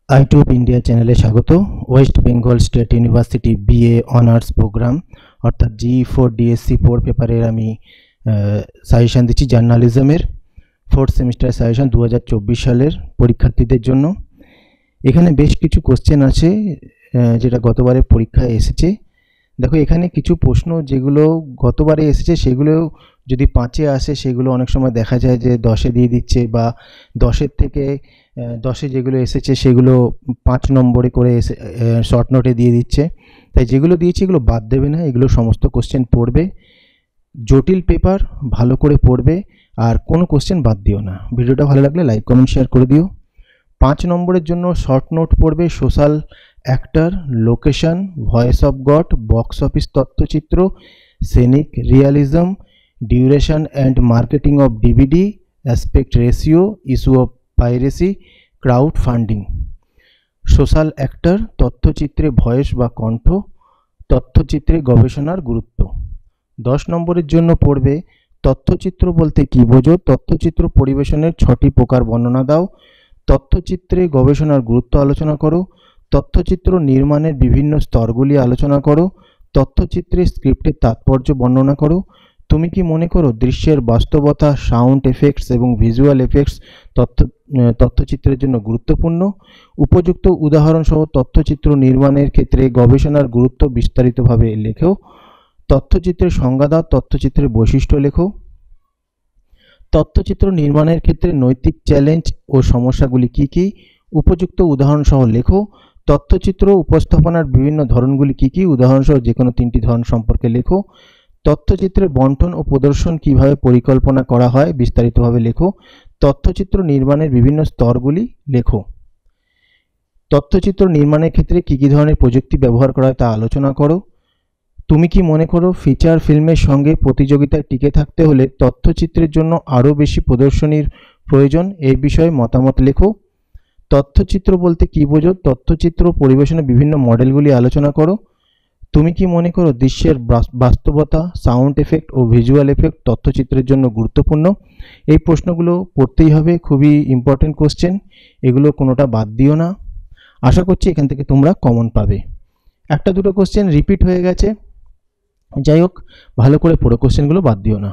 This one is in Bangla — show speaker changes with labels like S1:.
S1: আইটিউব ইন্ডিয়া চ্যানেলে স্বাগত। West Bengal State University BA honours programme অর্থাৎ G4 DSC 4 পেপারের আমি সাজেশান দিচ্ছি জার্নালিজমের 4th সেমিস্টার সাজেশান 2024 সালের পরীক্ষার্থীদের জন্য। এখানে বেশ কিছু কোশ্চেন আছে যেটা গতবারে পরীক্ষায় এসেছে। দেখো এখানে কিছু প্রশ্ন যেগুলো গতবারে এসেছে সেগুলো যদি 5-এ আসে সেগুলো অনেক সময় দেখা যায় যে 10-এ দিয়ে দিচ্ছে, বা 10-এর থেকে 10-এ যেগুলো এসেছে সেগুলো 5 নম্বরে করে এসে শর্ট নোটে দিয়ে দিচ্ছে। তাই যেগুলো দিয়েছে এগুলো বাদ দেবে না, এগুলো সমস্ত কোশ্চেন পড়বে। জটিল পেপার, ভালো করে পড়বে আর কোনো কোশ্চেন বাদ দিও না। ভিডিওটা ভালো লাগলে লাইক কমেন্ট শেয়ার করে দিও। 5 নম্বরের জন্য শর্ট নোট পড়বে social actor, location, voice of God, box office তথ্যচিত্র, scenic realism, duration and marketing of DVD, aspect ratio, issue of piracy, crowd funding. Social actor, তথ্যচিত্রে ভয়েস বা কণ্ঠ, তথ্যচিত্রে গবেষণার গুরুত্ব। 10 নম্বরের জন্য পড়বে তথ্যচিত্র বলতে কী বোঝো, তথ্যচিত্র পরিবেশনের 6টি প্রকার বর্ণনা দাও, তথ্যচিত্রে গবেষণার গুরুত্ব আলোচনা করো, তথ্যচিত্র নির্মাণের বিভিন্ন স্তরগুলি আলোচনা করো, তথ্যচিত্রে স্ক্রিপ্টের তাৎপর্য বর্ণনা করো। তুমি কি মনে করো দৃশ্যের বাস্তবতা, সাউন্ড এফেক্টস এবং ভিজুয়াল এফেক্টস তথ্যচিত্রের জন্য গুরুত্বপূর্ণ? উপযুক্ত উদাহরণসহ তথ্যচিত্র নির্মাণের ক্ষেত্রে গবেষণার গুরুত্ব বিস্তারিতভাবে লেখো। তথ্যচিত্রের সংজ্ঞা দাও, তথ্যচিত্রের বৈশিষ্ট্য লেখো। তথ্যচিত্র নির্মাণের ক্ষেত্রে নৈতিক চ্যালেঞ্জ ও সমস্যাগুলি কী কী? উপযুক্ত উদাহরণসহ লেখো। তথ্যচিত্র উপস্থাপনার বিভিন্ন ধরনগুলি কী কী? উদাহরণসহ যে কোনো 3টি ধরন সম্পর্কে লেখো। তথ্যচিত্রের বন্টন ও প্রদর্শন কিভাবে পরিকল্পনা করা হয় বিস্তারিতভাবে লেখো। তথ্যচিত্র নির্মাণের বিভিন্ন স্তরগুলি লেখো। তথ্যচিত্র নির্মাণের ক্ষেত্রে কী কী ধরনের প্রযুক্তি ব্যবহার করা হয় তা আলোচনা করো। তুমি কি মনে করো ফিচার ফিল্মের সঙ্গে প্রতিযোগিতায় টিকে থাকতে হলে তথ্যচিত্রের জন্য আরও বেশি প্রদর্শনীর প্রয়োজন? এই বিষয়ে মতামত লেখো। তথ্যচিত্র বলতে কী বোঝো, তথ্যচিত্র পরিবেশনের বিভিন্ন মডেলগুলি আলোচনা করো। তুমি কি মনে করো দৃশ্যের বাস্তবতা, সাউন্ড এফেক্ট ও ভিজুয়াল এফেক্ট তথ্যচিত্রের জন্য গুরুত্বপূর্ণ? এই প্রশ্নগুলো পড়তেই হবে, খুবই ইম্পর্টেন্ট কোশ্চেন, এগুলো কোনোটা বাদ দিও না। আশা করছি এখান থেকে তোমরা কমন পাবে। একটা দুটো কোশ্চেন রিপিট হয়ে গেছে, যাই হোক ভালো করে পড়ো, কোশ্চেনগুলো বাদ দিও না।